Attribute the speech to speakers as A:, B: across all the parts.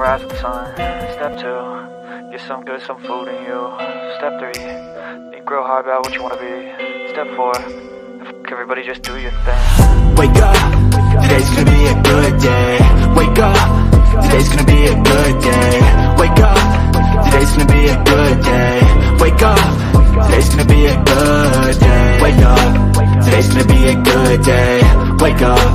A: gonna rise with the sun. Step 2, get some good, some food in you. Step 3, think real hard about what you wanna be. Step 4, everybody just do your thing.
B: Wake up, today's gonna be a good day. Wake up, today's gonna be a good day. Wake up, today's gonna be a good day. Wake up, today's gonna be a good day. Wake up, today's gonna be a good day. Wake up,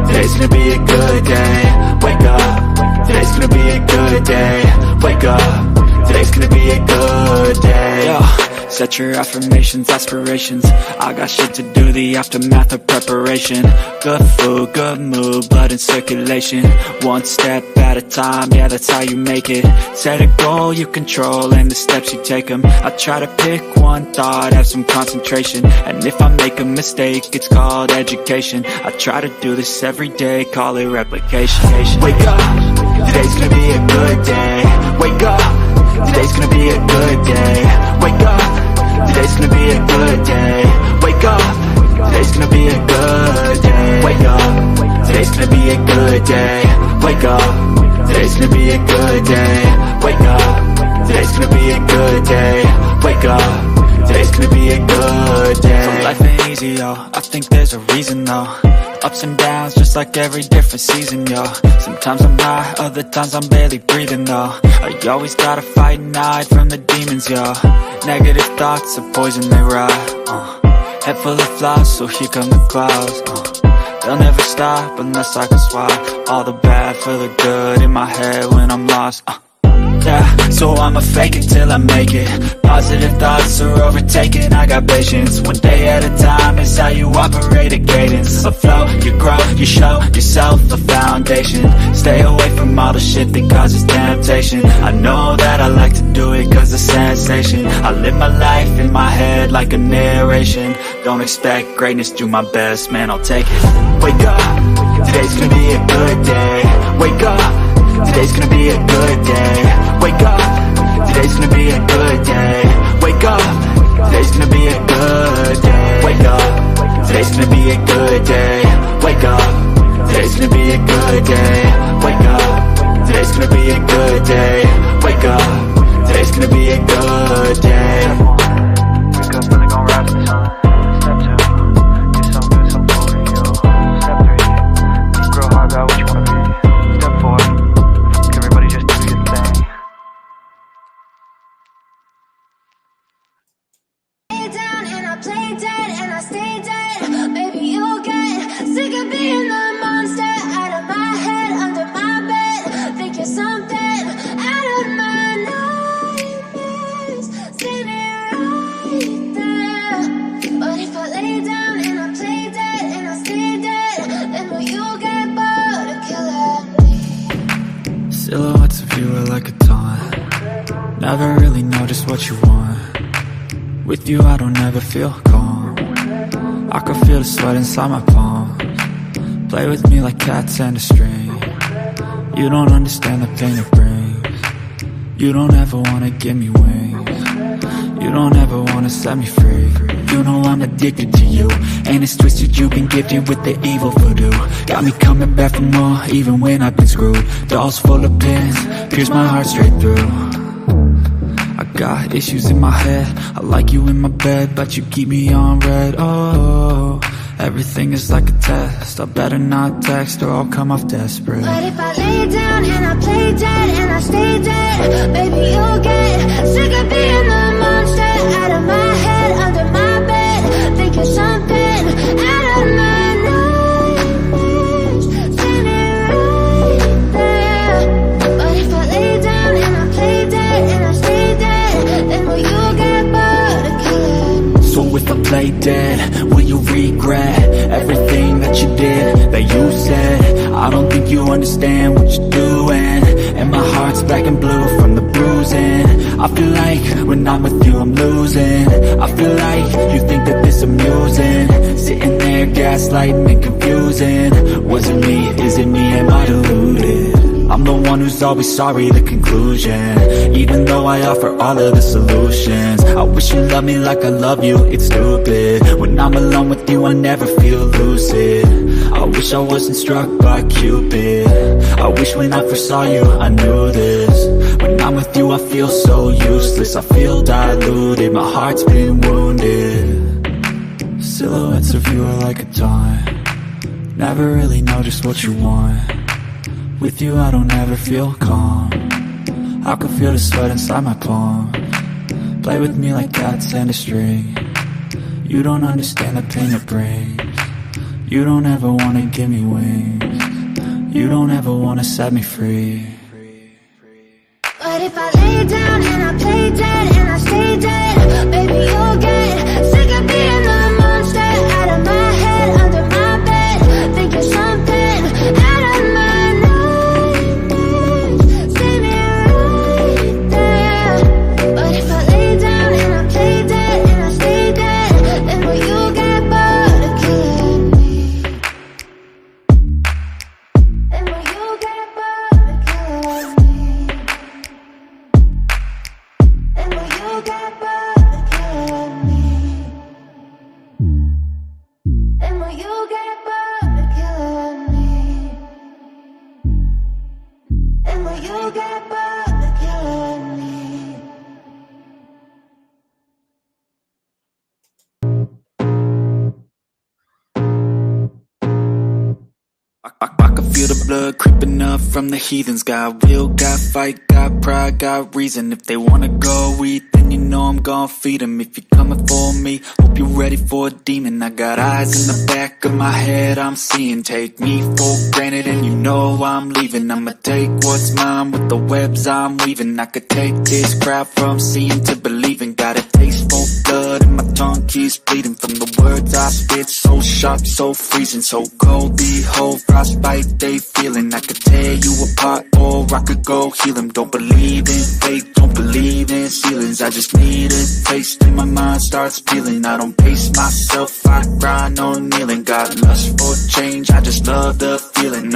B: today's gonna be a good day. Wake up, today's gonna be a good day. Wake up, today's gonna be a good day. Yeah. Set your affirmations, aspirations. I got shit to do, the aftermath of preparation. Good food, good mood, blood in circulation. One step at a time, yeah, that's how you make it. Set a goal you control and the steps you take them. I try to pick one thought, have some concentration. And if I make a mistake, it's called education. I try to do this every day, call it replication. Wake up, today's gonna be a good day. Wake up, today's gonna be a good day. Wake up, today's gonna be a good day. Wake up, today's gonna be a good day. Wake up, today's gonna be a good day. Wake up, today's gonna be a good day. Wake up, today's gonna be a good day. Wake up, today's gonna be a good day. So life ain't easy, yo, I think there's a reason though. Ups and downs, just like every different season, yo. Sometimes I'm high, other times I'm barely breathing, though. You always gotta fight and hide from the demons, yo. Negative thoughts are poison, they rot. Head full of flies, so here come the clouds. They'll never stop unless I can swap all the bad for the good in my head when I'm lost. Yeah, so I'ma fake it till I make it. Positive thoughts are overtaken, I got patience. One day at a time is how you operate a cadence. A flow, you grow, you show yourself a foundation. Stay away from all the shit that causes temptation. I know that I like to do it cause it's sensation. I live my life in my head like a narration. Don't expect greatness, do my best, man, I'll take it. Wake up, today's gonna be a good day. Wake up, today's gonna be a good day. Wake up, today's gonna be a good day. Wake up, today's gonna be a good day. Wake up, today's gonna be a good day. Wake up, today's gonna be a good day. Wake up, today's gonna be a good day. Wake up, today's gonna be a good day.
A: Wake up, really gonna rise with the sun. Step 2, get some good, some food in you. Step 3, think real hard about what you wanna be. Step 4, everybody just do your thing.
C: Lay down and I play dead and I stay dead. Baby, you'll get sick of being the monster out of my head, under my bed. Think you're something out of my nightmares, standing right there. But if I lay down and I play dead and I stay dead, then will you get bored of killing me?
B: Silhouettes of you are like a taunt. Never really know just what you want. With you I don't ever feel calm. I can feel the sweat inside my palms. Play with me like cats and a string. You don't understand the pain it brings. You don't ever wanna give me wings. You don't ever wanna set me free. You know I'm addicted to you, and it's twisted, you've been gifted with the evil voodoo. Got me coming back for more, even when I've been screwed. Dolls full of pins, pierce my heart straight through. I got issues in my head, I like you in my bed, but you keep me on red. Oh, everything is like a test, I better not text or I'll come off desperate.
C: But if I lay down and I play dead and I stay dead, baby, you'll get sick of being the monster out of my head, under my bed. Think you're something out of my nightmares, standing right there. But if I lay down and I play dead and I stay dead, then will you get bored of killing me?
B: So if I play dead, will you regret everything that you did, that you said? I don't think you understand what you're doing, and my heart's black and blue from the bruising. I feel like when I'm with you I'm losing. I feel like you think that this amusing, sitting there gaslighting and confusing. Was it me? Is it me? Am I deluded? I'm the one who's always sorry, the conclusion. Even though I offer all of the solutions, I wish you loved me like I love you, it's stupid. When I'm alone with you, I never feel lucid. I wish I wasn't struck by Cupid. I wish when I first saw you, I knew this. When I'm with you, I feel so useless. I feel diluted, my heart's been wounded. Silhouettes of you are like a taunt. Never really know just what you want. With you I don't ever feel calm. I can feel the sweat inside my palm. Play with me like cats and a string. You don't understand the pain it brings. You don't ever wanna give me wings. You don't ever wanna set me free.
C: But if I lay down and I play dead and I stay dead, baby you'll get sick of being the monster out of my head, under my bed. Think you're something out of my nightmares. See me right there. But if I lay down and I play dead and I stay dead, then will you get bored of killing me? Then will you get bored of killing me? And will you get bored of killing me? And will you get bored of killing me? And will you get bored of killing me?
B: I can feel the blood creeping up from the heathens. Got will, got fight, got pride, got reason. If they wanna go eat, then you know I'm gon' feed them. If you're coming for me, hope you're ready for a demon. I got eyes in the back of my head, I'm seeing. Take me for granted and you know I'm leaving. I'ma take what's mine with the webs I'm weaving. I could take this crowd from seeing to believing. Got a taste for blood and my tongue keeps bleeding. From the words I spit, so sharp, so freezing. So cold, behold, frostbite they feeling. I could tear you apart or I could go heal them. Don't believe in fate, don't believe in ceilings. I just need a taste and my mind starts peeling. I don't pace myself, I grind on kneeling. Got lust for change, I just love the feeling.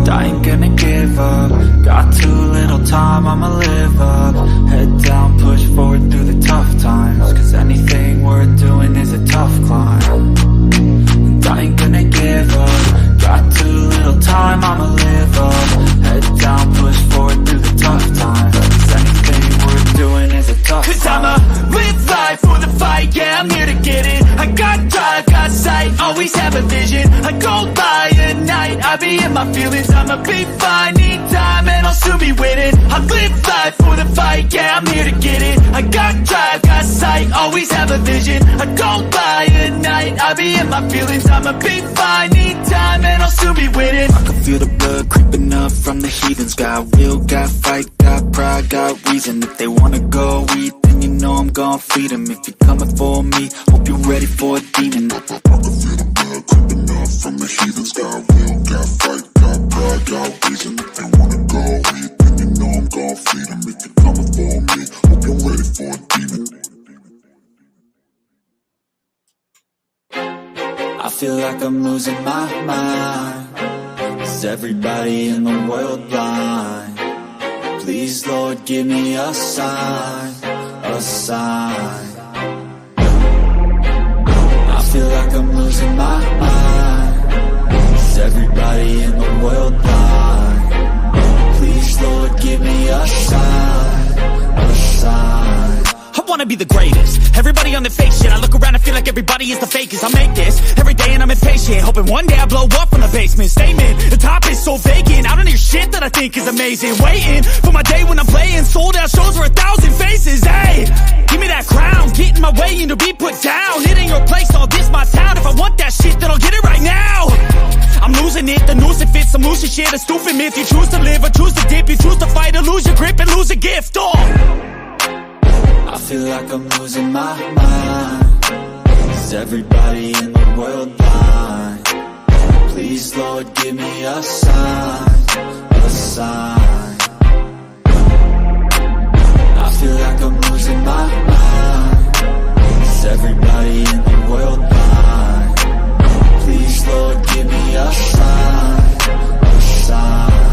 B: I ain't gonna give up. Got too little time, I'ma live up. Head down, push forward through the tough times. Cause anything worth doing is a tough climb. And I ain't gonna give up. Got too little time, I'ma live up. Head down, push forward through the tough times. Cause anything worth doing is a tough climb. Cause I'ma live life for the fight, yeah, I'm here to get it. I got drive, got sight, always have a vision. I go by at night, I be in my feelings. I'ma be fine, need time, and I'll soon be winning. I live life for the fight, yeah, I'm here to get it. I got drive, got sight, always have a vision. I go by at night, I be in my feelings. I'ma be fine, need time, and I'll soon be winning. I can feel the blood creeping up from the heathens. Got will, got fight, got pride, got reason. If they wanna go eat, then you know I'm gon' feed them. If you're coming for me, hope you're ready for a demon. I can feel the blood creeping up from the heathens. Got will, got fight, got pride, got reason. If they wanna go eat, then you know I'm gon' feed them. If you're coming for me, hope you're ready for a demon. I feel like I'm losing my mind. Is everybody in the world blind? Please, Lord, give me a sign, a sign. I feel like I'm losing my mind. Is everybody in the world blind? Please, Lord, give me a sign, a sign.
D: I wanna be the greatest. Everybody on the fake shit. I look around and feel like everybody is the fakest. I make this every day and I'm impatient, hoping one day I blow up from the basement. Statement, the top is so vacant. I don't hear shit that I think is amazing. Waiting for my day when I'm playing sold out shows for 1,000 faces. Hey, give me that crown, get in my way and to be put down. It ain't your place, all this my town. If I want that shit, then I'll get it right now. I'm losing it, the noose it fits. I'm losing shit, a stupid myth. You choose to live or choose to dip. You choose to fight or lose your grip and lose a gift.
B: I feel like I'm losing my mind. Is everybody in the world blind? Please, Lord, give me a sign, a sign. I feel like I'm losing my mind. Is everybody in the world blind? Please, Lord, give me a sign, a sign.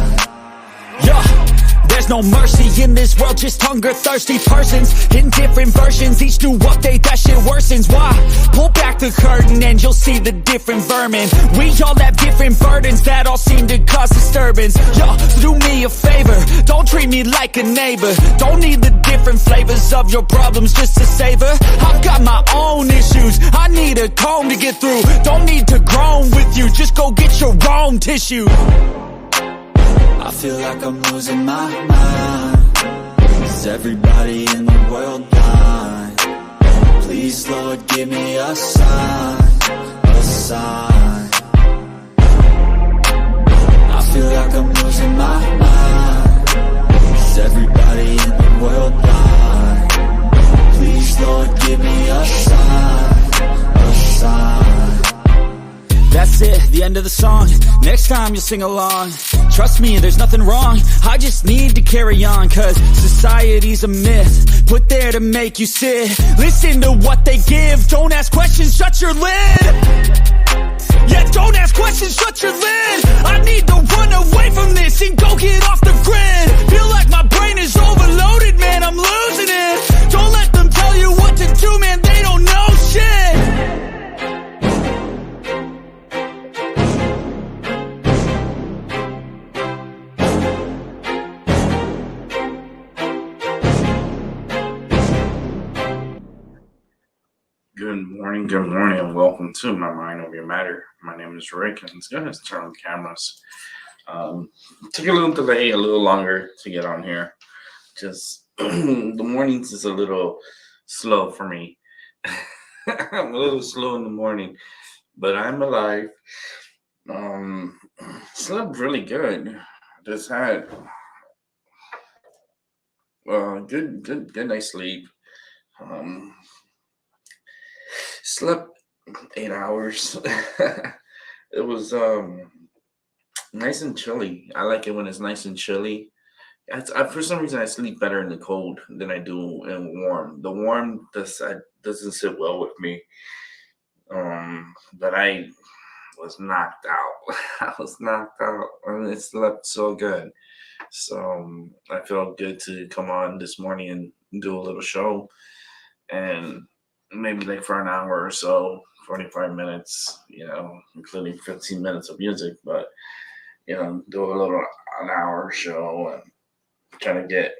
D: There's no mercy in this world, just hunger-thirsty persons in different versions. Each new update, that shit worsens. Why? Pull back the curtain and you'll see the different vermin. We all have different burdens that all seem to cause disturbance. Yo, do me a favor, don't treat me like a neighbor. Don't need the different flavors of your problems just to savor. I've got my own issues, I need a comb to get through. Don't need to groan with you, just go get your own tissue.
B: I feel like I'm losing my mind. Is everybody in the world blind? Please, Lord, give me a sign, a sign. I feel like I'm losing my mind. Is everybody in the world blind? Please, Lord, give me a sign, a sign.
D: That's it, the end of the song. Next time you'll sing along. Trust me, there's nothing wrong. I just need to carry on, cause society's a myth put there to make you sit. Listen to what they give. Don't ask questions, shut your lid. Yeah, don't ask questions, shut your lid. I need to run away from this and go get off the grid. Feel like my brain is overloaded, man, I'm losing it. Don't let them tell you what to do, man, they don't know shit.
E: Good morning, and welcome to My Mind Over Your Matter. My name is Rick, and let's go ahead and turn on the cameras. Took a little delay, a little longer to get on here. Just the mornings is a little slow for me. I'm a little slow in the morning, but I'm alive. Slept really good. Just had good night's sleep. Slept 8 hours. It was nice and chilly. I like it when it's nice and chilly. For some reason, I sleep better in the cold than I do in warm. The warm doesn't sit well with me. But I was knocked out. I was knocked out, and it slept so good. So I felt good to come on this morning and do a little show, and maybe like for an hour or so, 45 minutes, including 15 minutes of music, but, do a little an hour show and kind of get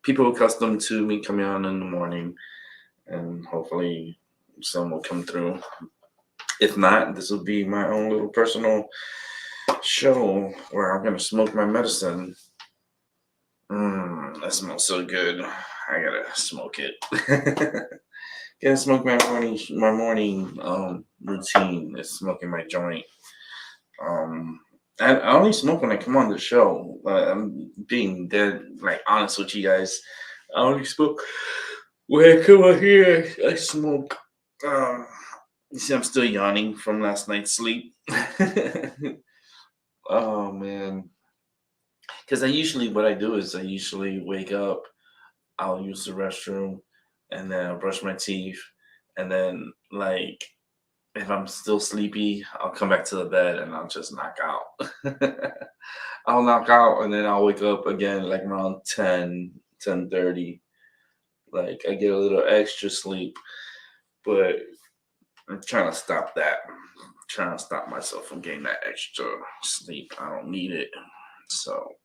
E: people accustomed to me coming on in the morning, and hopefully some will come through. If not, this will be my own little personal show where I'm going to smoke my medicine. That smells so good. I gotta smoke it. Gotta smoke my morning routine is smoking my joint. I only smoke when I come on the show. I'm being dead honest with you guys. I only smoke when I come on here. I smoke. You see, I'm still yawning from last night's sleep. Oh man. Because what I do is I usually wake up, I'll use the restroom, and then I'll brush my teeth, and then if I'm still sleepy, I'll come back to the bed and I'll just knock out. I'll knock out, and then I'll wake up again around 10:30. I get a little extra sleep, but I'm trying to stop that. I'm trying to stop myself from getting that extra sleep. I don't need it. So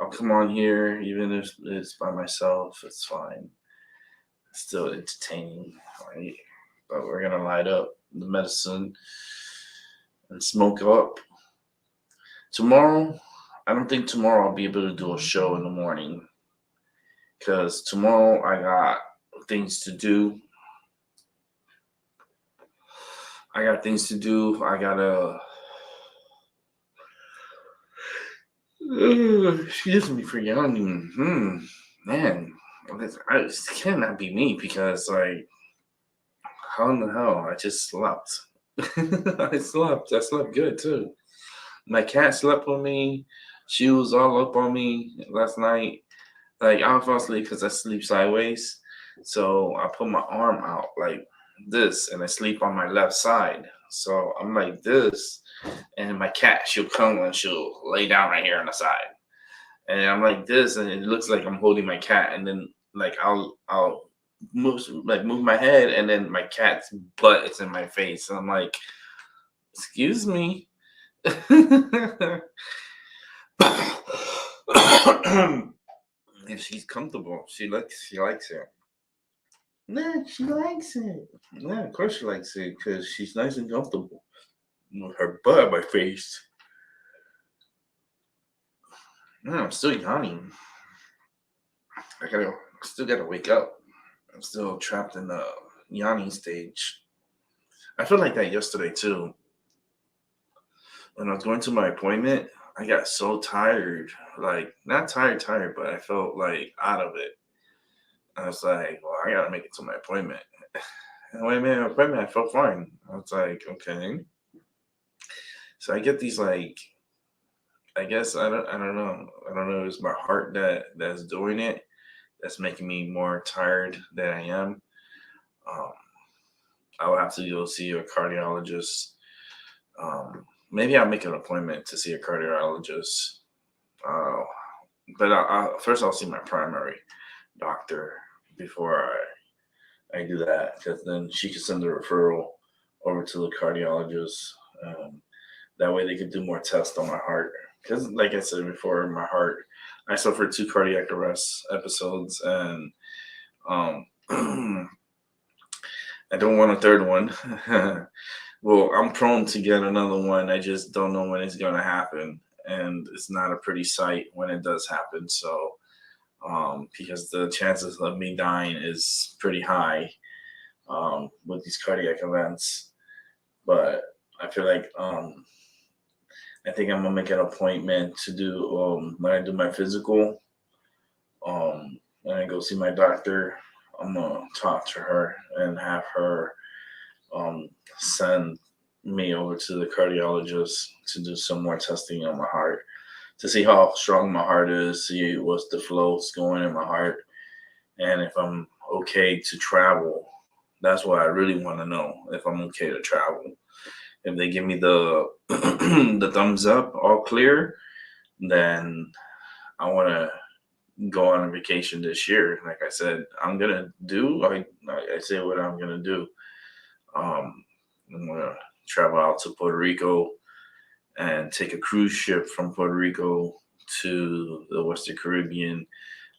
E: I'll come on here, even if it's by myself, it's fine. It's still entertaining, right? But we're going to light up the medicine and smoke up. Tomorrow, I don't think tomorrow I'll be able to do a show in the morning, because tomorrow I got things to do. I gotta excuse me for yawning. Man, it cannot be me, because how in the hell? I just slept. I slept good too. My cat slept with me. She was all up on me last night. I fell asleep because I sleep sideways. So I put my arm out like this, and I sleep on my left side. So I'm like this, and my cat, she'll come and she'll lay down right here on the side. and I'm like this, and it looks like I'm holding my cat, and then like I'll move my head, and then my cat's butt is in my face, and I'm like, excuse me. And she's comfortable. She likes it. Nah, she likes it. Yeah, of course she likes it because she's nice and comfortable with her butt on my face. I'm still yawning. Still gotta wake up. I'm still trapped in the yawning stage. I felt like that yesterday too. When I was going to my appointment, I got so tired. Like, not tired, but I felt like out of it. I was like, well, I gotta make it to my appointment. And when I made my appointment, I felt fine. I was like, okay. So I get these like, I guess I don't know. I don't know. It's my heart that's doing it. That's making me more tired than I am. Um, I will have to go see a cardiologist. Maybe I'll make an appointment to see a cardiologist. Uh, but first I'll see my primary doctor before I do that, because then she can send a referral over to the cardiologist. That way they could do more tests on my heart. Because like I said before, my heart, I suffered 2 cardiac arrest episodes, and um, I don't want a third one. Well, I'm prone to get another one. I just don't know when it's going to happen. And it's not a pretty sight when it does happen. So, because the chances of me dying is pretty high with these cardiac events. But I feel like I think I'm going to make an appointment to do, when I do my physical, when I go see my doctor, I'm going to talk to her and have her send me over to the cardiologist to do some more testing on my heart, to see how strong my heart is, see what's the flow's going in my heart, and if I'm okay to travel. That's what I really want to know, if I'm okay to travel. If they give me the the thumbs up, all clear, then I want to go on a vacation this year. Like I said, I'm gonna do. I say what I'm gonna do. I'm gonna travel out to Puerto Rico and take a cruise ship from Puerto Rico to the Western Caribbean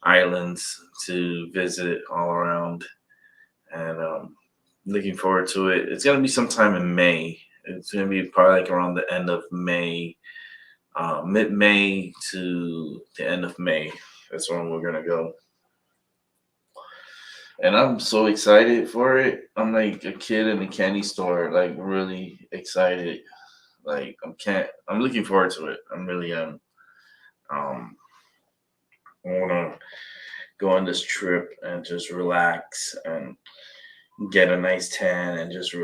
E: islands to visit all around, and looking forward to it. It's gonna be sometime in May. It's gonna be probably like around the end of May, mid-May to the end of May. That's when we're gonna go. And I'm so excited for it. I'm like a kid in a candy store, like really excited. Like I'm looking forward to it. I really am. I wanna go on this trip and just relax and get a nice tan and just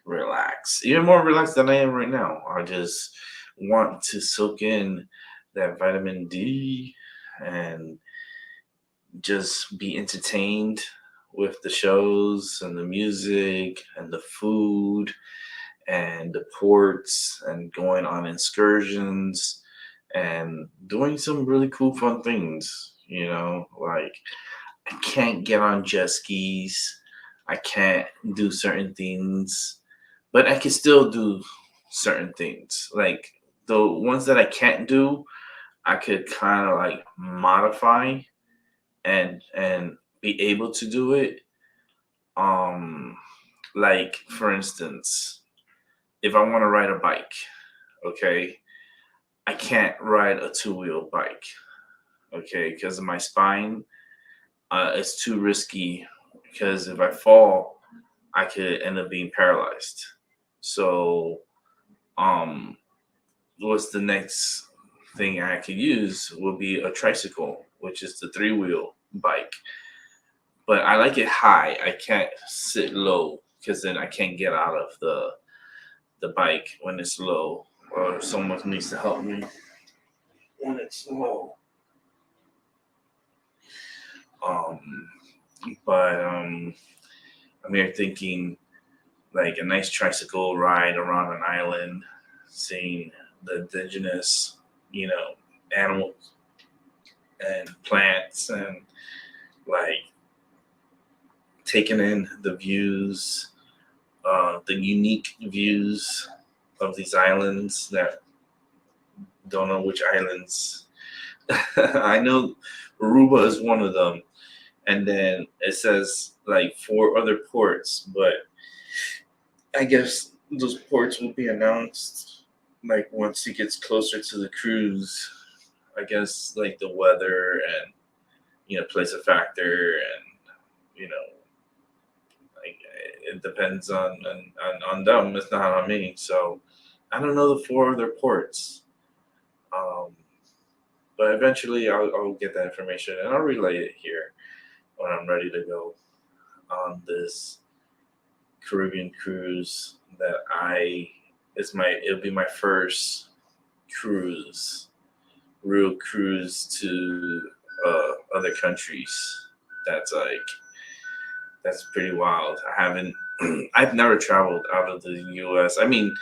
E: relax. Even more relaxed than I am right now. I just want to soak in that vitamin D and just be entertained with the shows and the music and the food and the ports and going on excursions and doing some really cool fun things, like I can't get on jet skis, I can't do certain things, but I can still do certain things. Like the ones that I can't do, I could kind of like modify and be able to do it. Like for instance, if I want to ride a bike, okay, I can't ride a 2-wheel bike, okay, because of my spine. It's too risky, because if I fall, I could end up being paralyzed. So, what's the next thing I could use will be a tricycle, which is the 3-wheel bike. But I like it high. I can't sit low, because then I can't get out of the bike when it's low, or someone needs to help me when it's low. But I'm here thinking like a nice tricycle ride around an island, seeing the indigenous, animals and plants and like taking in the views, the unique views of these islands that don't know which islands. I know Aruba is one of them, and then it says like 4 other ports, but I guess those ports will be announced like once it gets closer to the cruise. I guess like the weather and plays a factor, and you know like it depends on them. It's not on me. So I don't know the 4 other ports. Um, but eventually I'll get that information and I'll relay it here when I'm ready to go on this Caribbean cruise that it'll be my first cruise, real cruise to other countries. That's like that's pretty wild. I've never traveled out of the U.S. I mean,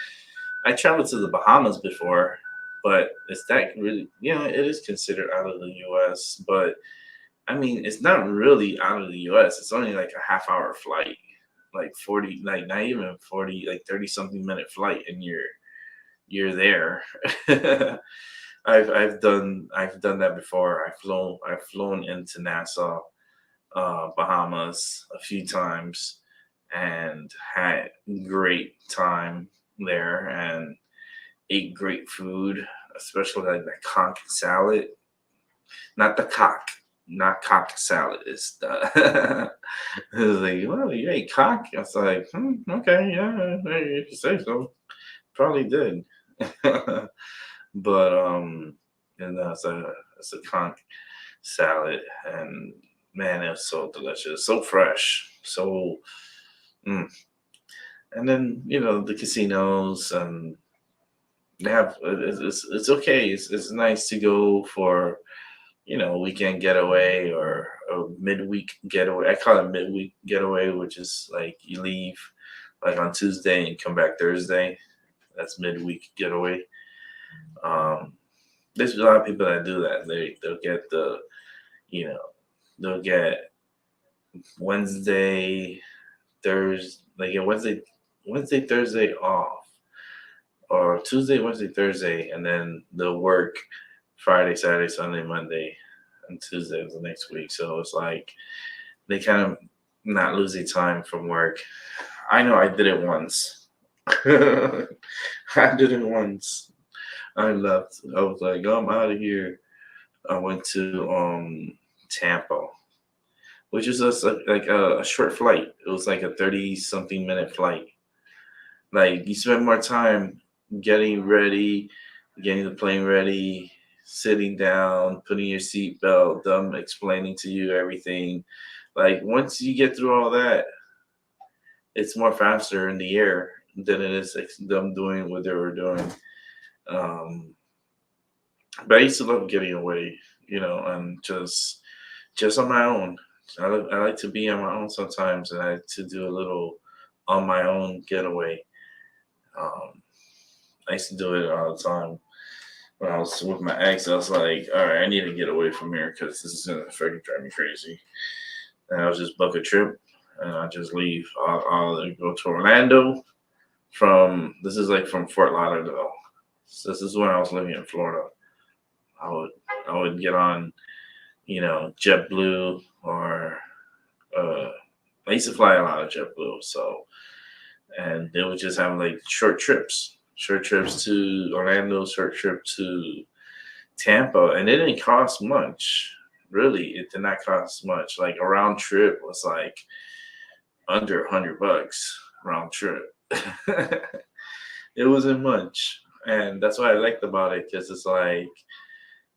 E: I traveled to the Bahamas before, but is that really? Yeah, it is considered out of the U.S. But I mean, it's not really out of the U.S. It's only like a half-hour flight, like 40, like not even 40, like 30-something minute flight, and you're there. I've done that before. I've flown into Nassau, Bahamas a few times, and had great time there and ate great food, especially like the conch salad. Not the cock, not cock salad. It's the it was like, well, you ate cock. I was like, okay, yeah, if you say so. Probably did. But and it's a conch salad, and man, it was so delicious, so fresh, so. Mm. And then the casinos, and they have it's okay. It's nice to go for a weekend getaway or a midweek getaway. I call it midweek getaway, which is like you leave like on Tuesday and come back Thursday. That's midweek getaway. Um, there's a lot of people that do that. They'll get you know they'll get Wednesday, Thursday, like Wednesday, Thursday off, or Tuesday, Wednesday, Thursday, and then they'll work Friday, Saturday, Sunday, Monday, and Tuesday of the next week. So it's like they kind of not losing time from work. I know I did it once. I did it once. I left. I was like, oh, I'm out of here. I went to Tampa, which is just like a short flight. It was like a 30-something minute flight. Like you spend more time getting ready, getting the plane ready, sitting down, putting your seatbelt, them explaining to you everything. Like once you get through all that, it's more faster in the air than it is them doing what they were doing. Um, but I used to love getting away, and just on my own. I like to be on my own sometimes, and I like to do a little on my own getaway. Um, I used to do it all the time. When I was with my ex, I was like, all right, I need to get away from here because this is going to freaking drive me crazy. And I'll just book a trip and I'll just leave. I'll go to Orlando this is like from Fort Lauderdale. So this is when I was living in Florida. I would get on, JetBlue or I used to fly a lot of JetBlue. So, and they would just have like short trips to Orlando, short trip to Tampa, and it didn't cost much. Really, it did not cost much. Like a round trip was like under $100 round trip. It wasn't much, and that's what I liked about it because it's like,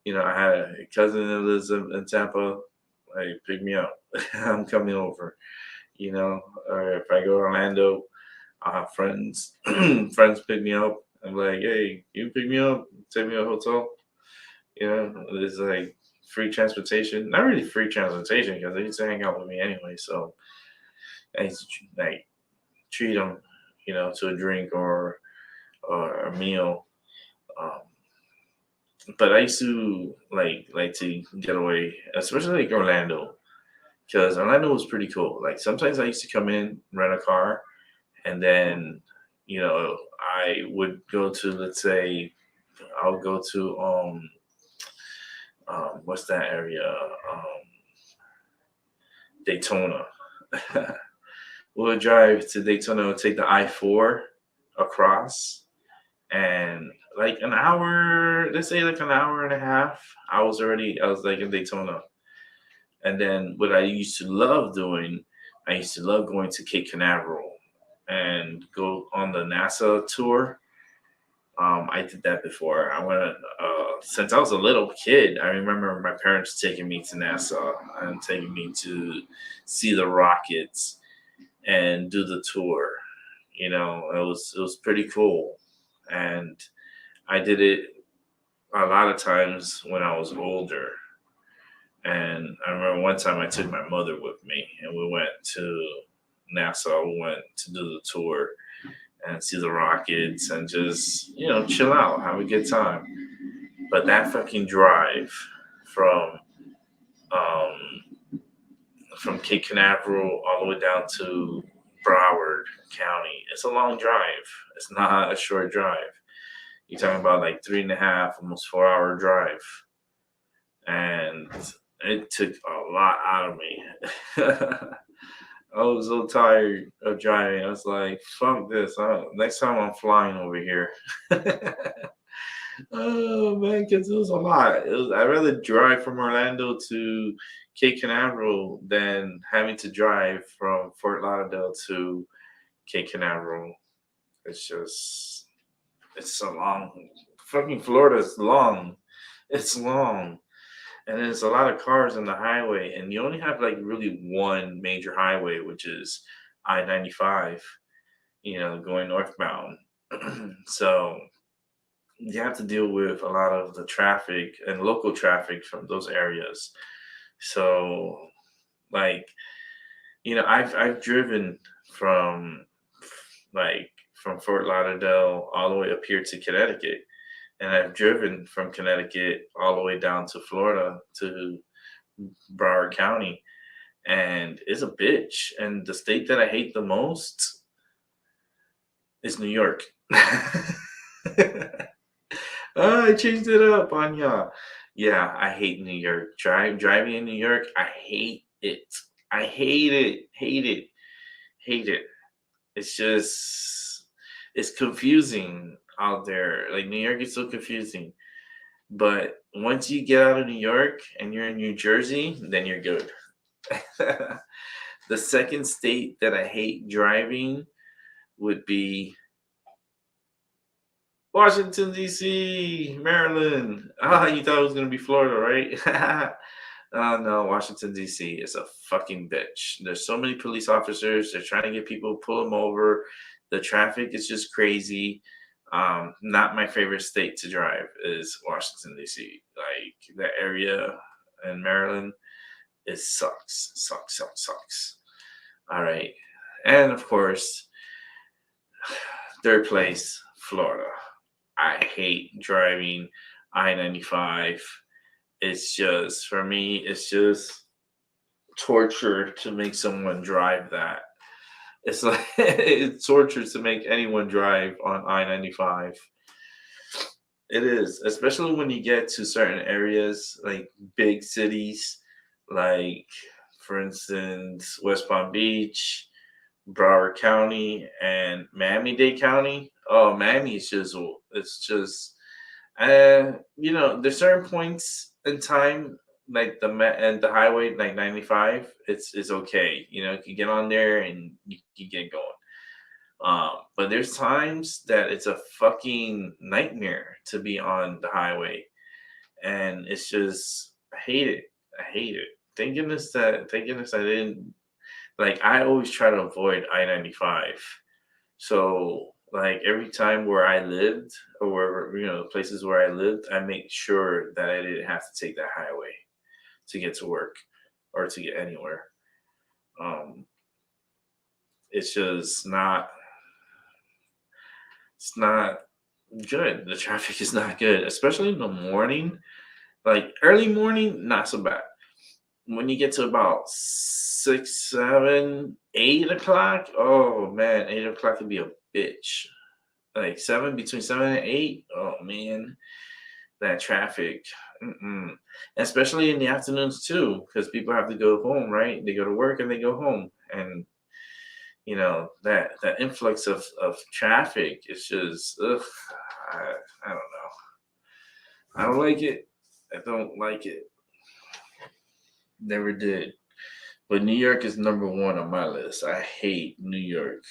E: I had a cousin that lives in Tampa. Like, pick me up. I'm coming over. Or if I go to Orlando, I'll have friends pick me up. I'm like, hey, you pick me up, take me to a hotel. It's like free transportation. Not really free transportation because they used to hang out with me anyway. So I used to like treat them, to a drink or a meal. Um, but I used to like to get away, especially like Orlando, because Orlando was pretty cool. Like sometimes I used to come in, rent a car, and then I would go to, let's say, I'll go to what's that area? Daytona. We'll drive to Daytona, we'll take the I-4 across, and like an hour, let's say like an hour and a half, I was like in Daytona. And then what I used to love doing, I used to love going to Cape Canaveral and go on the NASA tour. I did that before. I went since I was a little kid. I remember my parents taking me to NASA and taking me to see the rockets and do the tour. It was pretty cool, and I did it a lot of times when I was older. And I remember one time I took my mother with me, and we went to NASA. We went to do the tour and see the rockets and just chill out, have a good time. But that fucking drive from um, from Cape Canaveral all the way down to Broward County, it's a long drive. It's not a short drive. You're talking about like 3.5, almost 4 hour drive, and it took a lot out of me. I was so tired of driving. I was like, fuck this. Next time I'm flying over here. Oh, man, because it was a lot. I'd rather drive from Orlando to Cape Canaveral than having to drive from Fort Lauderdale to Cape Canaveral. It's so long. Fucking Florida's long. It's long. And there's a lot of cars on the highway, and you only have like really one major highway, which is I-95, going northbound. So you have to deal with a lot of the traffic and local traffic from those areas. So, like, I've driven from from Fort Lauderdale all the way up here to Connecticut, and I've driven from Connecticut all the way down to Florida to Broward County, and it's a bitch. And the state that I hate the most is New York. Oh, I changed it up on ya. Yeah, I hate New York. Driving in New York, I hate it. I hate it. Hate it. Hate it. It's confusing out there. Like New York is so confusing. But once you get out of New York and you're in New Jersey, then you're good. The second state that I hate driving would be Washington, D.C., Maryland. Ah, you thought it was going to be Florida, right? No, Washington, D.C. is a fucking bitch. There's so many police officers. They're trying to get people, pull them over. The traffic is just crazy. Not my favorite state to drive is Washington, D.C. Like, that area in Maryland, it sucks. Sucks. All right. And, of course, third place, Florida. I hate driving I-95. It's just, for me, it's just torture to make someone drive that. It's like, it's torture to make anyone drive on I-95. It is, especially when you get to certain areas, like big cities, like, for instance, West Palm Beach, Broward County, and Miami-Dade County. Oh, Miami is just, there's certain points in time, like the highway, like 95, it's okay. You can get on there and you can get going. But there's times that it's a fucking nightmare to be on the highway, and it's just, I hate it. Thank goodness I didn't. Like, I always try to avoid I-95. So, like, every time where I lived, or wherever, places where I lived, I make sure that I didn't have to take that highway to get to work or to get anywhere. It's just not, it's not good. The traffic is not good, especially in the morning. Like early morning, not so bad. When you get to about 6, 7, 8 o'clock, oh man, 8 o'clock could be a bitch. Like between 7 and 8, oh man, that traffic. Mm-mm. Especially in the afternoons too, because people have to go home, right? They go to work and they go home, and that influx of traffic is just ugh. I don't know. I don't like it. I don't like it. Never did. But New York is number one on my list. I hate New York,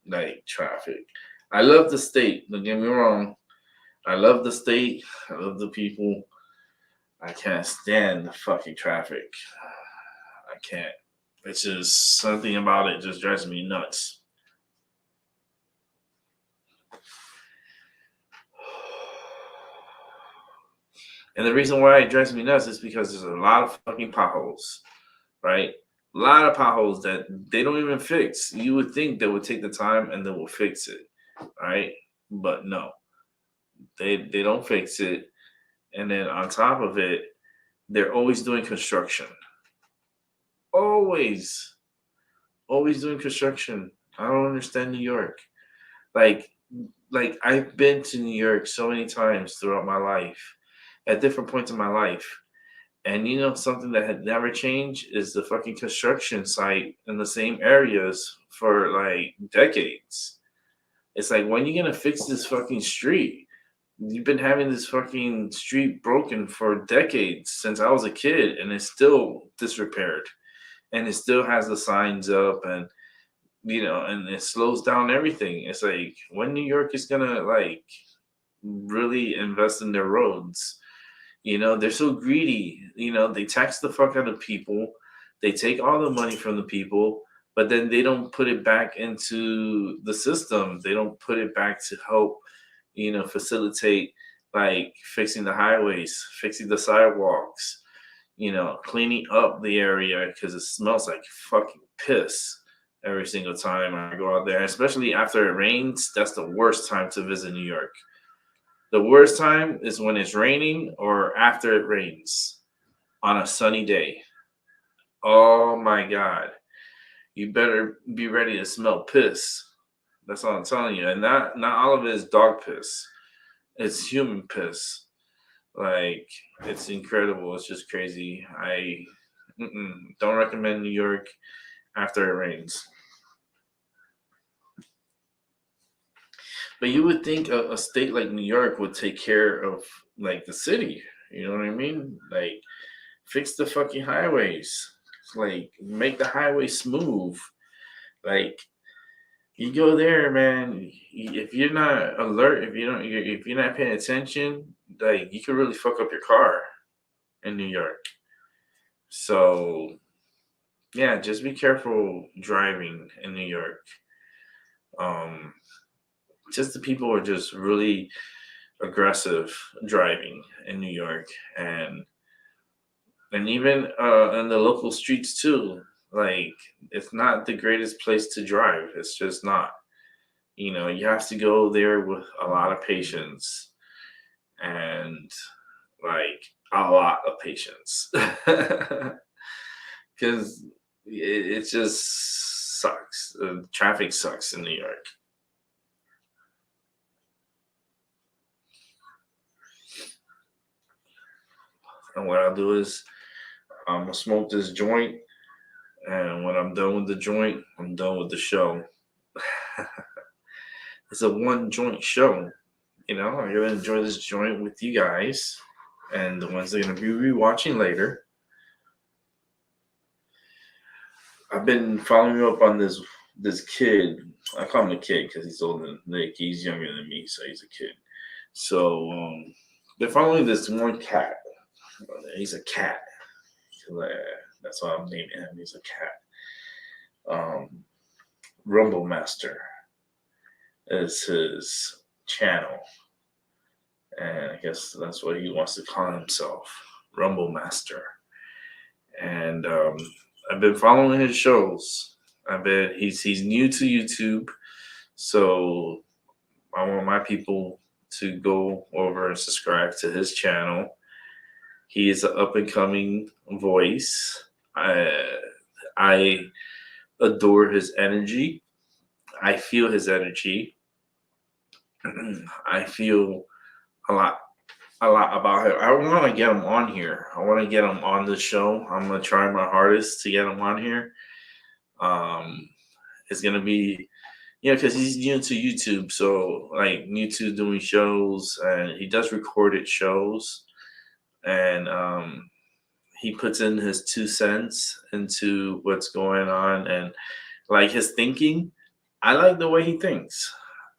E: like traffic. I love the state. Don't get me wrong. I love the state. I love the people. I can't stand the fucking traffic. I can't. It's just something about it just drives me nuts. And the reason why it drives me nuts is because there's a lot of fucking potholes, right? A lot of potholes that they don't even fix. You would think they would take the time and they will fix it, right? But no, they don't fix it. And then on top of it, they're always doing construction. Always, always doing construction. I don't understand New York. Like, like I've been to New York so many times throughout my life, at different points in my life. And something that had never changed is the fucking construction site in the same areas for like decades. It's like, when are you gonna fix this fucking street? You've been having this fucking street broken for decades since I was a kid, and it's still disrepaired, and it still has the signs up, and and it slows down everything. It's like, when New York is gonna like really invest in their roads? They're so greedy. They tax the fuck out of people. They take all the money from the people, but then they don't put it back into the system. They don't put it back to help, facilitate like fixing the highways, fixing the sidewalks, cleaning up the area, because it smells like fucking piss every single time I go out there. Especially after it rains, that's the worst time to visit New York. The worst time is when it's raining or after it rains on a sunny day. Oh my God. You better be ready to smell piss. That's all I'm telling you. And not all of it is dog piss. It's human piss. Like, it's incredible. It's just crazy. I don't recommend New York after it rains. But you would think a state like New York would take care of like the city. You know what I mean? Like, fix the fucking highways. Like, make the highway smooth. Like, you go there, man. If you're not alert, if you're not paying attention, like, you could really fuck up your car in New York. So, yeah, just be careful driving in New York. Just the people are just really aggressive driving in New York, and even in the local streets too. Like, it's not the greatest place to drive. It's just not. You have to go there with a lot of patience, and like a lot of patience, because it just sucks. Traffic sucks in New York. And what I'll do is I'm gonna smoke this joint, and when I'm done with the joint, I'm done with the show. It's a one joint show. I'm gonna enjoy this joint with you guys, and the ones that are gonna be rewatching later. I've been following up on this kid. I call him a kid because he's older than Nick. He's younger than me, so he's a kid. So they're following this one cat. He's a cat. That's why I'm naming him. He's a cat. Rumble Master is his channel, and I guess that's what he wants to call himself, Rumble Master. And I've been following his shows. He's new to YouTube, so I want my people to go over and subscribe to his channel. He is an up and coming voice. I adore his energy. I feel his energy. I feel a lot about him. I want to get him on here. I want to get him on the show. I'm gonna try my hardest to get him on here. It's gonna be, because he's new to YouTube, so like YouTube doing shows, and he does recorded shows, and he puts in his 2 cents into what's going on, and like his thinking. I like the way he thinks.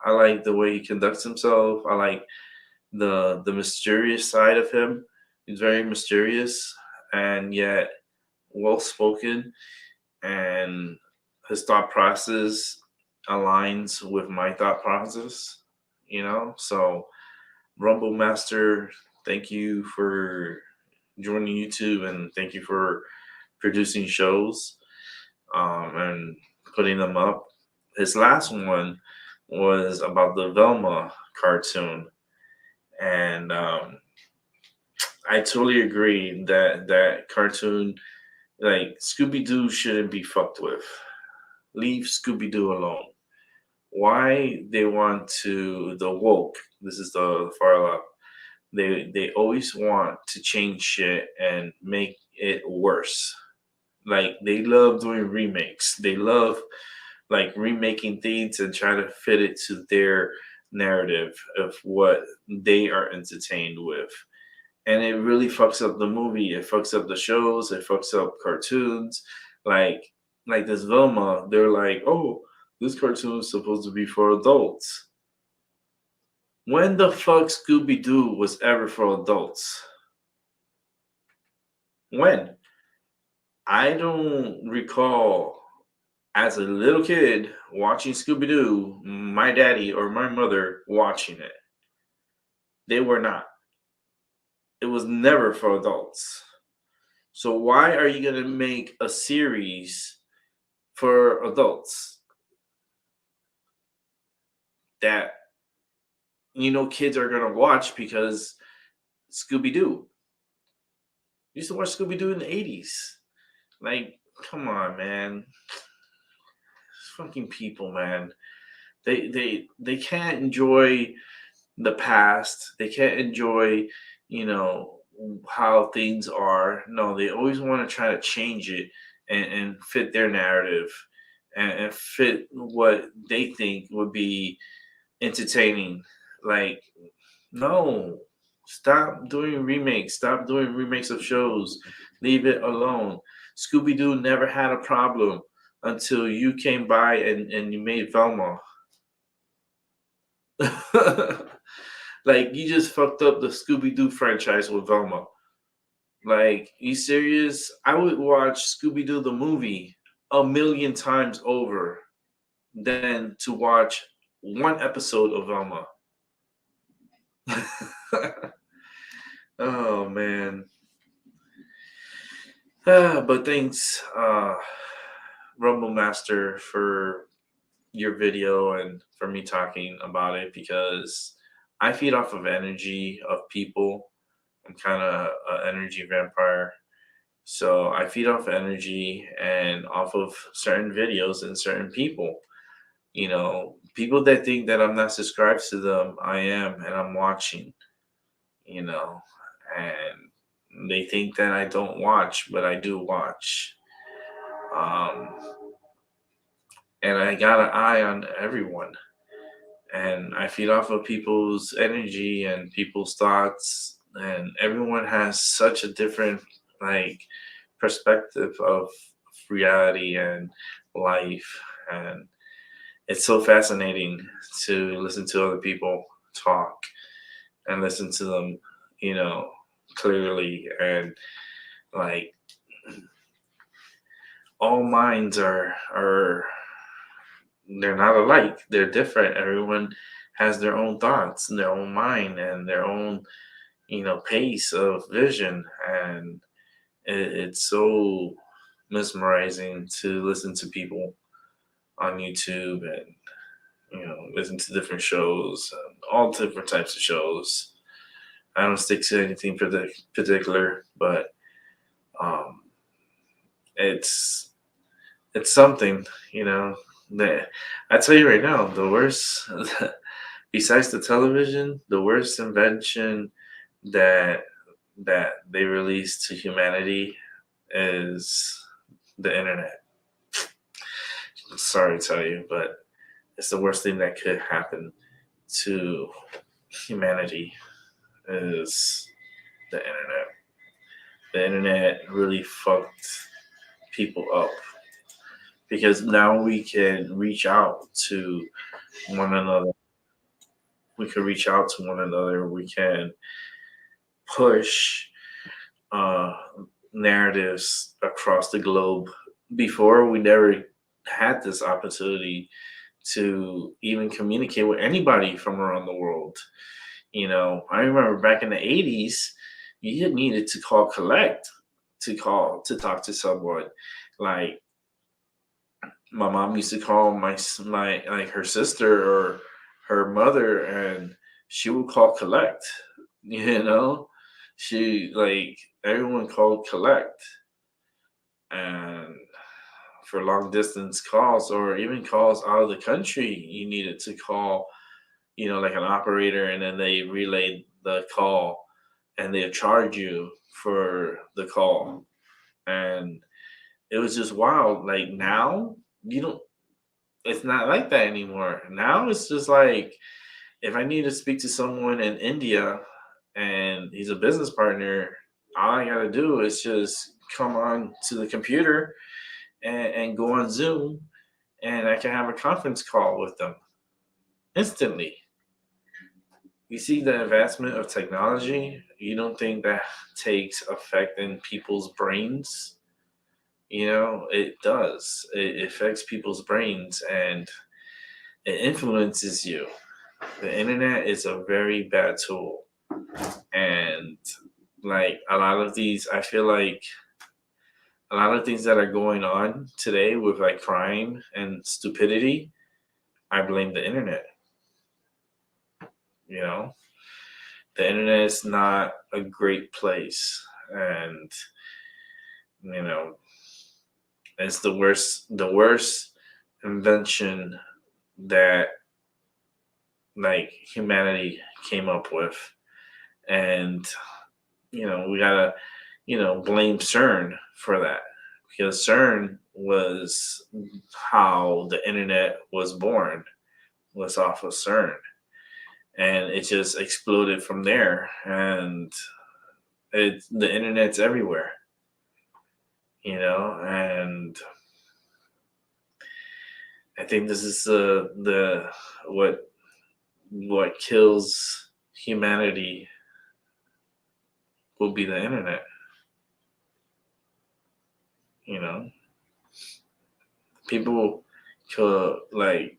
E: I like the way he conducts himself. I like the mysterious side of him. He's very mysterious and yet well spoken, and his thought process aligns with my thought process. So Rumble Master, thank you for joining YouTube, and thank you for producing shows and putting them up. His last one was about the Velma cartoon, and I totally agree that cartoon, like Scooby-Doo, shouldn't be fucked with. Leave Scooby-Doo alone. Why they want to, the woke, this is the far left, they always want to change shit and make it worse. Like they love doing remakes. They love like remaking things and try to fit it to their narrative of what they are entertained with. And it really fucks up the movie. It fucks up the shows. It fucks up cartoons. Like this Velma, they're like, oh, this cartoon is supposed to be for adults. When the fuck Scooby-Doo was ever for adults? When? I don't recall as a little kid watching Scooby-Doo, my daddy or my mother watching it. They were not. It was never for adults. So why are you going to make a series for adults that kids are going to watch? Because Scooby-Doo. You used to watch Scooby-Doo in the 80s. Like, come on, man. Fucking people, man. They can't enjoy the past. They can't enjoy, how things are. No, they always want to try to change it and fit their narrative and fit what they think would be entertaining. Like, no. Stop doing remakes. Stop doing remakes of shows. Leave it alone. Scooby-Doo never had a problem until you came by and you made Velma. Like, you just fucked up the Scooby-Doo franchise with Velma. Like, you serious? I would watch Scooby-Doo the movie 1,000,000 times over than to watch one episode of Velma. Oh, man. But thanks, Rumble Master, for your video and for me talking about it, because I feed off of energy of people. I'm kind of an energy vampire. So I feed off energy and off of certain videos and certain people. People that think that I'm not subscribed to them, I am, and I'm watching, and they think that I don't watch, but I do watch. And I got an eye on everyone. And I feed off of people's energy and people's thoughts. And everyone has such a different, perspective of reality and life. And it's so fascinating to listen to other people talk and listen to them, clearly. And all minds are they're not alike. They're different. Everyone has their own thoughts and their own mind and their own, pace of vision. And it's so mesmerizing to listen to people on YouTube and listen to different shows, all different types of shows. I don't stick to anything particular, but um, it's something, that I tell you right now, the worst, besides the television, the worst invention that they released to humanity is the internet. I'm sorry to tell you, but it's the worst thing that could happen to humanity is the internet. The internet really fucked people up because now we can reach out to one another. We can reach out to one another. We can push uh, narratives across the globe. Before, we never had this opportunity to even communicate with anybody from around the world. I remember back in the 80s, you needed to call collect to talk to someone. Like my mom used to call my like her sister or her mother, and she would call collect. You know, she like everyone called collect, and for long distance calls or even calls out of the country, you needed to call, like an operator, and then they relayed the call, and they charge you for the call, and it was just wild. Like now, you don't. It's not like that anymore. Now it's just like if I need to speak to someone in India and he's a business partner, all I gotta do is just come on to the computer and go on Zoom, and I can have a conference call with them instantly. You see the advancement of technology. You don't think that takes effect in people's brains? It does. It affects people's brains and it influences you. The internet is a very bad tool. And like a lot of these, I feel like a lot of things that are going on today with like crime and stupidity, I blame the internet. You know, the internet is not a great place. And, you know, it's the worst invention that like humanity came up with. And, we gotta, blame CERN for that because CERN was how the internet was born, was off of CERN. And it just exploded from there. And the internet's everywhere, and I think this is the what kills humanity will be the internet. People could like,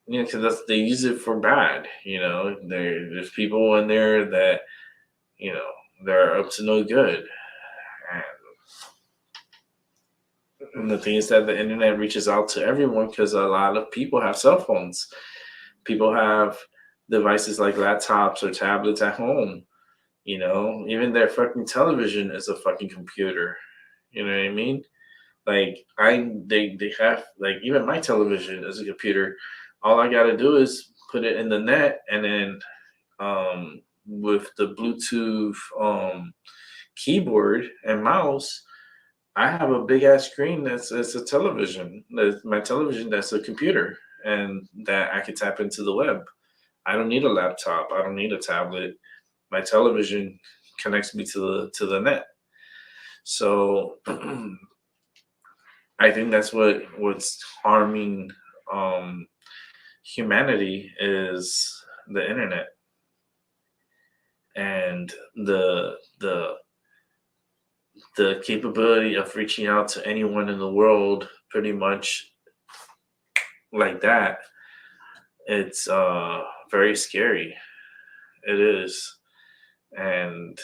E: because they use it for bad. There's people in there that they're up to no good, and the thing is that the internet reaches out to everyone because a lot of people have cell phones. People have devices like laptops or tablets at home. Even their fucking television is a fucking computer. You know what I mean? Like they have like even my television is a computer. All I gotta do is put it in the net, and then with the Bluetooth keyboard and mouse, I have a big ass screen that's a television. That's my television that's a computer, and that I can tap into the web. I don't need a laptop. I don't need a tablet. My television connects me to the net. So I think that's what's harming humanity is the internet and the capability of reaching out to anyone in the world pretty much like that. It's very scary. It is. And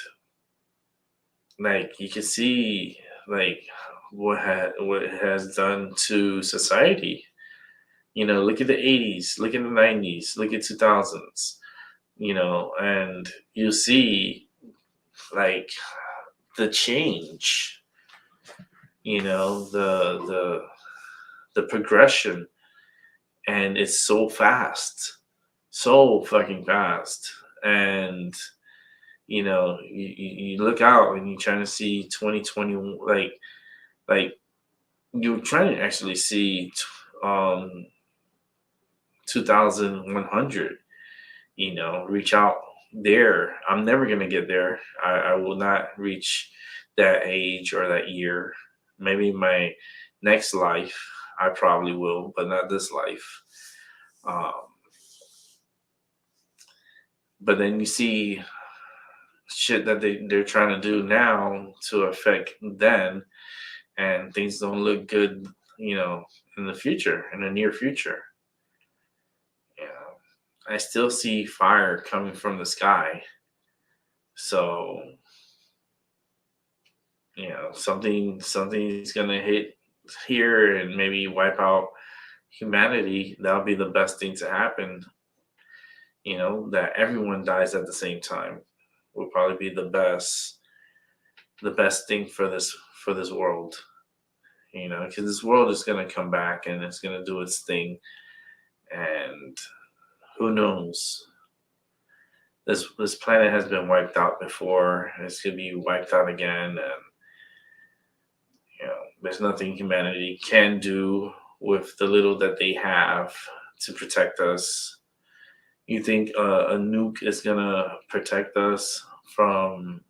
E: like you can see like what it has done to society. Look at the 80s, look at the 90s, look at 2000s, and you see like the change, the progression, and it's so fast, so fucking fast. And you look out and you're trying to see 2020, like you're trying to actually see 2100, reach out there. I'm never going to get there. I will not reach that age or that year. Maybe my next life I probably will, but not this life. But then you see shit that they're trying to do now to affect then, and things don't look good, in the future, in the near future. I still see fire coming from the sky. So, something's gonna hit here and maybe wipe out humanity. That'll be the best thing to happen. That everyone dies at the same time will probably be the best thing for this world. Because this world is gonna come back and it's gonna do its thing, and who knows? This planet has been wiped out before. It's gonna be wiped out again, and there's nothing humanity can do with the little that they have to protect us. You think a nuke is gonna protect us from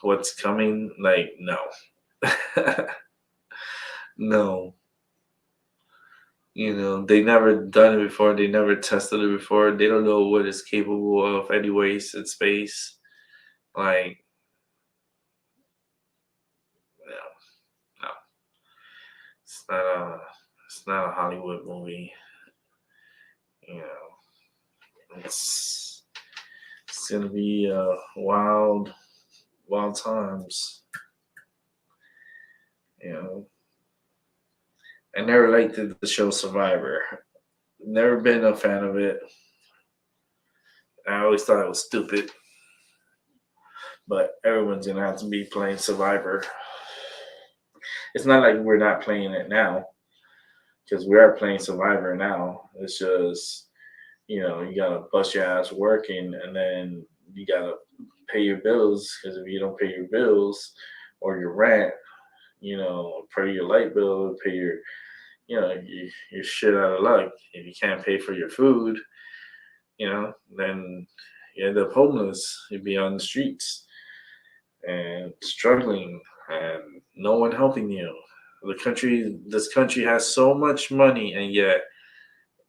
E: what's coming? No. No. They never done it before. They never tested it before. They don't know what it's capable of anyways in space. No. It's not a Hollywood movie. It's gonna be wild times. I never liked the show Survivor. Never been a fan of it. I always thought it was stupid. But everyone's gonna have to be playing Survivor. It's not like we're not playing it now, because we are playing Survivor now. It's just, you gotta bust your ass working, and then you gotta pay your bills, because if you don't pay your bills or your rent, pay your light bill, pay your, you're shit out of luck. If you can't pay for your food, then you end up homeless. You'd be on the streets and struggling, and no one helping you. This country has so much money, and yet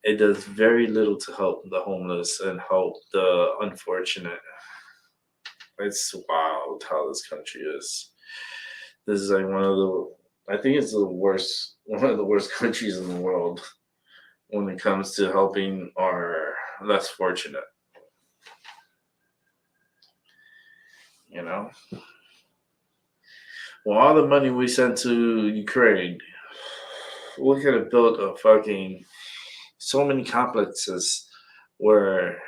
E: it does very little to help the homeless and help the unfortunate. It's wild how this country is. This is like I think it's one of the worst countries in the world when it comes to helping our less fortunate. Well, all the money we sent to Ukraine, we could have built so many complexes where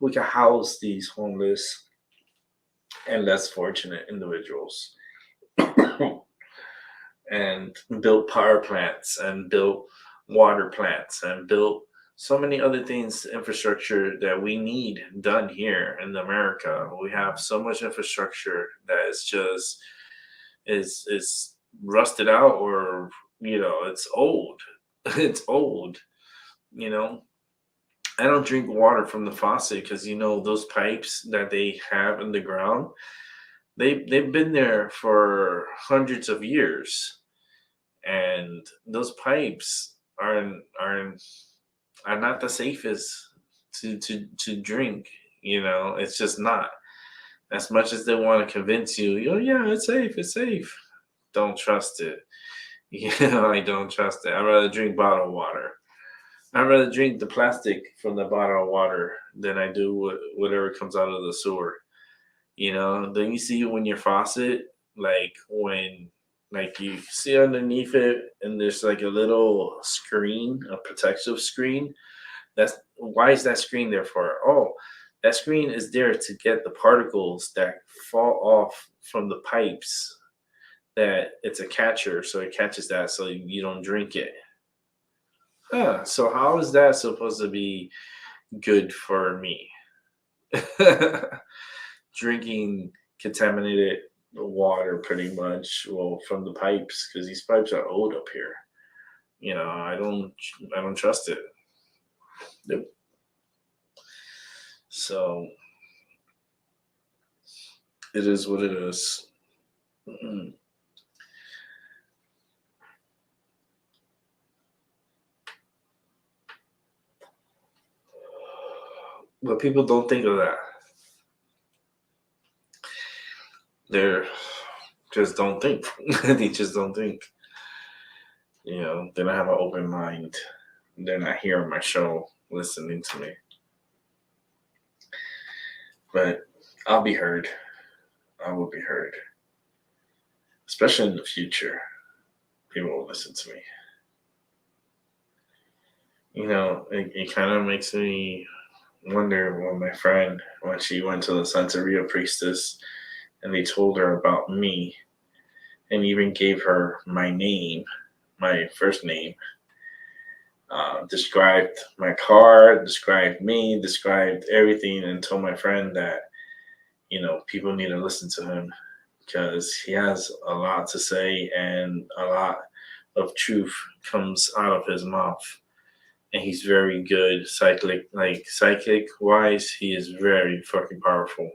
E: we could house these homeless and less fortunate individuals, and built power plants and built water plants and built so many other things, infrastructure that we need done here in America. We have so much infrastructure that is just is rusted out, or it's old. It's old. I don't drink water from the faucet, because those pipes that they have in the ground, they've been there for hundreds of years, and those pipes are not the safest to drink. It's just not. As much as they want to convince you, yeah, it's safe. Don't trust it. I don't trust it. I'd rather drink bottled water. I'd rather drink the plastic from the bottle of water than I do whatever comes out of the sewer. Then you see when your faucet, like when Like you see underneath it, and there's like a little screen, a protective screen. That's why is that screen there for? Oh, that screen is there to get the particles that fall off from the pipes. That it's a catcher, so it catches that, so you don't drink it. Huh, so how is that supposed to be good for me? Drinking contaminated water, pretty much, well, from the pipes, because these pipes are old up here. I don't trust it. Nope. So it is what it is. Mm. But people don't think of that. They're just don't think. They just don't think. They don't have an open mind. They're not hearing my show, listening to me. But I'll be heard. I will be heard. Especially in the future. People will listen to me. It kind of makes me wonder when my friend, when she went to the Santeria priestess and they told her about me and even gave her my name, my first name, described my car, described me, described everything, and told my friend that, people need to listen to him because he has a lot to say and a lot of truth comes out of his mouth. And he's very good psychic wise. He is very fucking powerful.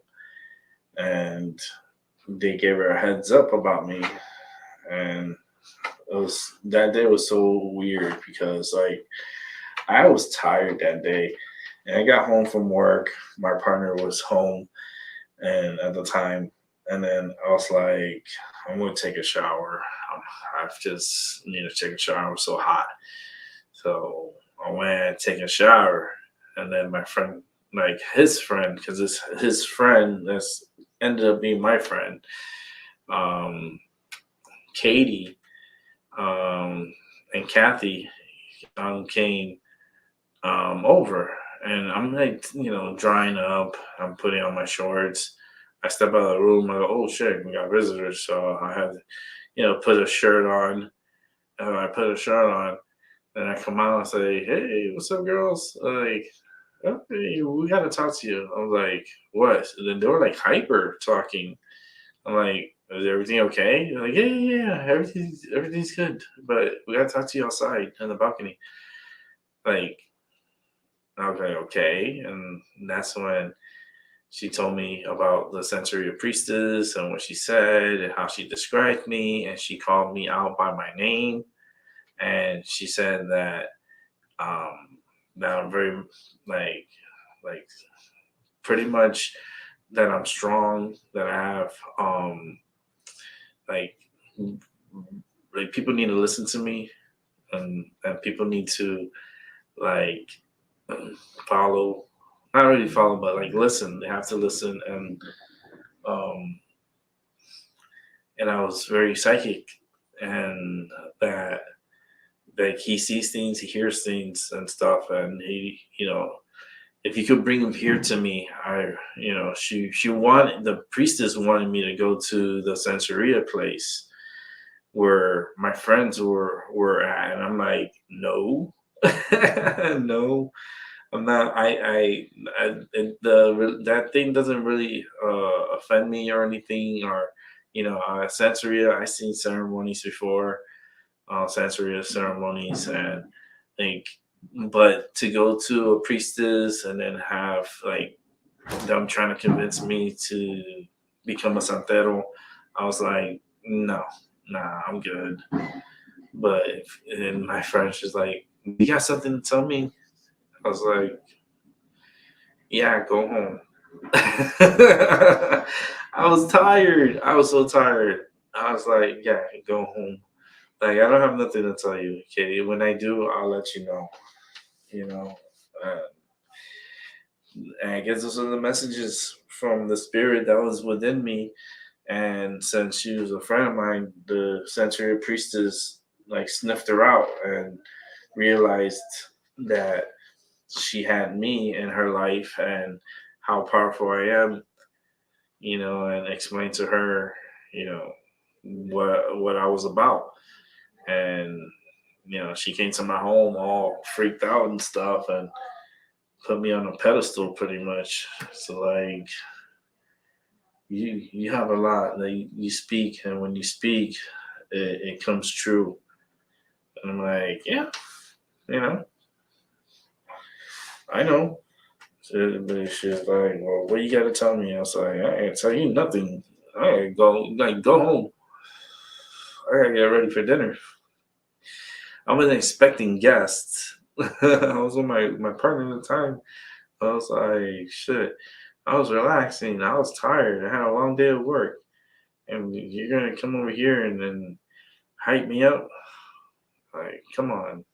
E: And they gave her a heads up about me. And that day was so weird because I was tired that day. And I got home from work. My partner was home and at the time. And then I was like, I'm going to take a shower. I just need to take a shower. I was so hot. So I went and take a shower. And then my friend, his friend, because it's his friend that's ended up being my friend, Katie and Kathy came over. And I'm drying up. I'm putting on my shorts. I step out of the room. I go, oh shit, we got visitors. So I had to, put a shirt on. I put a shirt on. And I come out and say, hey, what's up, girls? Like, okay, we got to talk to you. I was like, what? And then they were hyper talking. I'm like, is everything okay? They're like, yeah, everything's good. But we got to talk to you outside on the balcony. I was like, okay. And that's when she told me about the Sensoria priestess and what she said and how she described me. And she called me out by my name. And she said that that I'm very pretty much that I'm strong, that I have people need to listen to me and people need to follow, not really follow, but listen. They have to listen and I was very psychic and that he sees things, he hears things and stuff, and he, if you could bring him here to me, she wanted, the priestess wanted me to go to the Sensoria place where my friends were at, and I'm like, no, no, I'm not. That thing doesn't really offend me or anything, or Sensoria. I've seen ceremonies before. Santeria ceremonies and but to go to a priestess and then have them trying to convince me to become a santero, I was like, no, nah, I'm good. But and my friend, she's like, you got something to tell me? I was like, yeah, go home. I was tired. I was so tired. I was like, yeah, go home. I don't have nothing to tell you, Katie. When I do, I'll let you know. And I guess those are the messages from the spirit that was within me. And since she was a friend of mine, the Sensory Priestess like sniffed her out and realized that she had me in her life and how powerful I am, and explained to her, what I was about. And, she came to my home all freaked out and stuff and put me on a pedestal pretty much. So like, you have a lot that you speak, and when you speak, it comes true. And I'm like, yeah, I know. But she's like, well, what you gotta tell me? I was like, I ain't tell you nothing. I gotta go home. I gotta get ready for dinner. I wasn't expecting guests. I was with my partner at the time. I was like, shit. I was relaxing. I was tired. I had a long day of work. And you're going to come over here and then hype me up? Like, come on.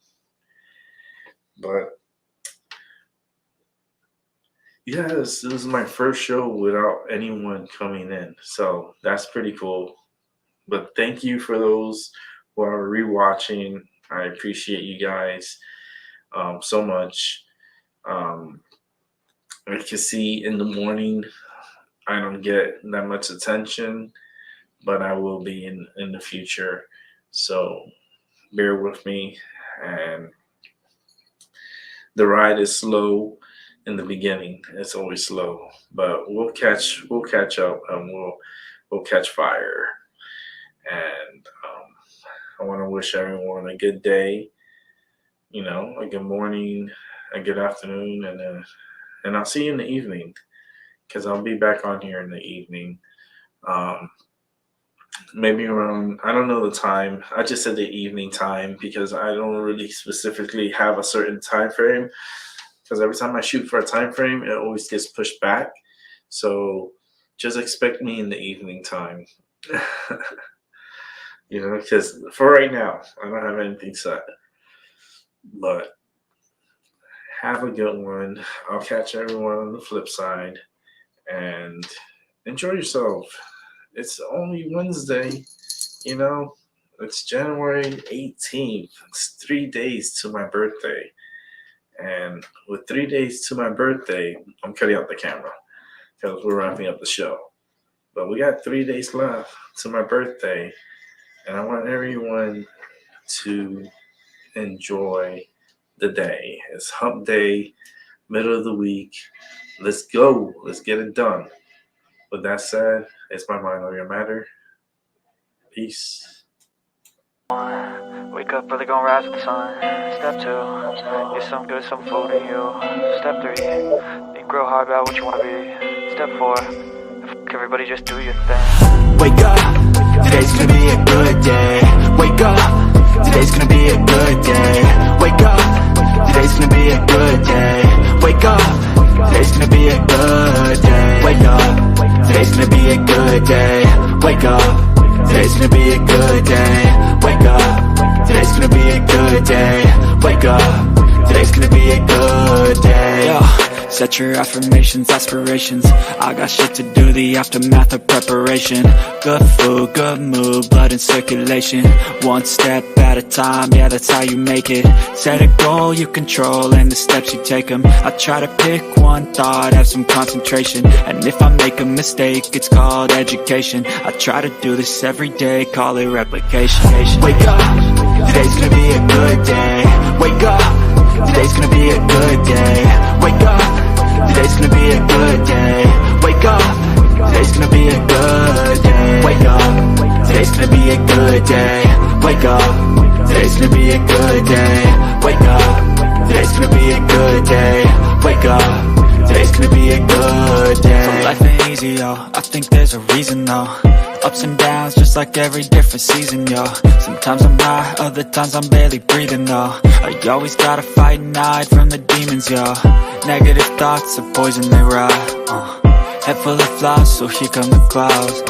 E: But, yes, it was my first show without anyone coming in. So that's pretty cool. But thank you for those who are rewatching. I appreciate you guys so much. I can see in the morning I don't get that much attention, but I will be in the future. So bear with me. And the ride is slow in the beginning. It's always slow, but we'll catch up, and we'll catch fire. And I want to wish everyone a good day, a good morning, a good afternoon, and I'll see you in the evening, because I'll be back on here in the evening. Maybe around, I don't know the time. I just said the evening time because I don't really specifically have a certain time frame, because every time I shoot for a time frame, it always gets pushed back. So just expect me in the evening time. Because for right now, I don't have anything set. But have a good one. I'll catch everyone on the flip side. And enjoy yourself. It's only Wednesday, It's January 18th. It's 3 days to my birthday. And with 3 days to my birthday, I'm cutting out the camera because we're wrapping up the show. But we got 3 days left to my birthday. And I want everyone to enjoy the day. It's hump day, middle of the week. Let's go. Let's get it done. With that said, it's my mind over your matter. Peace.
A: Wake up, really gonna rise with the sun. Step 2, get some good, some food in you. Step 3, think real hard about what you wanna be. Step 4, everybody just do your thing.
B: Wake up, today's gonna be a good day. Wake up, today's gonna be a good day. Wake up, today's gonna be a good day. Wake up, today's gonna be a good day. Wake up, today's gonna be a good day. Wake up, today's gonna be a good day. Wake up, today's gonna be a good day. Wake up, today's gonna be a good day. Yo, set your affirmations, aspirations. I got shit to do, the aftermath of preparation. Good food, good mood, blood in circulation. One step at a time, yeah, that's how you make it. Set a goal you control and the steps you take them. I try to pick one thought, have some concentration. And if I make a mistake, it's called education. I try to do this every day, call it replication. Wake up, today's gonna be a good day. Wake up, today's gonna be a good day. Wake up, today's gonna be a good day. Wake up, today's gonna be a good day. Wake up, today's gonna be a good day. Wake up, today's gonna be a good day. Wake up, today's gonna be a good day. Wake up, today's gonna be a good day. So life ain't easy, yo, I think there's a reason though. Ups and downs, just like every different season, yo. Sometimes I'm high, other times I'm barely breathing, though. I always gotta fight and hide from the demons, yo. Negative thoughts are poison, they rot. Head full of flies, so here come the clouds.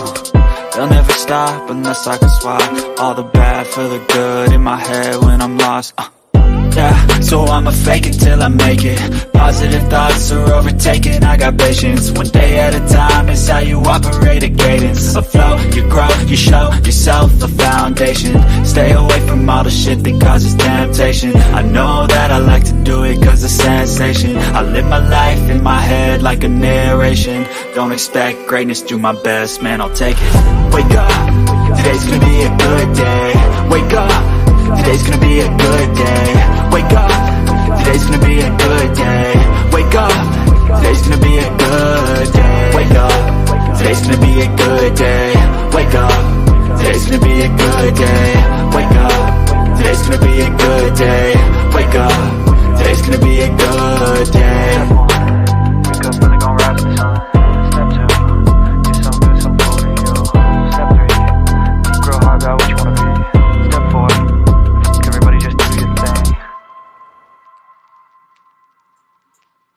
B: They'll never stop unless I can swap all the bad for the good in my head when I'm lost. Yeah, so I'ma fake it till I make it. Positive thoughts are overtaken, I got patience. One day at a time is how you operate a cadence. A flow, you grow, you show yourself a foundation. Stay away from all the shit that causes temptation. I know that I like to do it cause it's sensation. I live my life in my head like a narration. Don't expect greatness, do my best, man, I'll take it. Wake up, today's gonna be a good day. Wake up, today's gonna be a good day. Wake up, today's gonna be a good day. Wake up, today's gonna be a good day. Wake up, today's gonna be a good day. Wake up, today's gonna be a good day. Wake up, today's gonna be a good day. Wake up, today's gonna be a good day.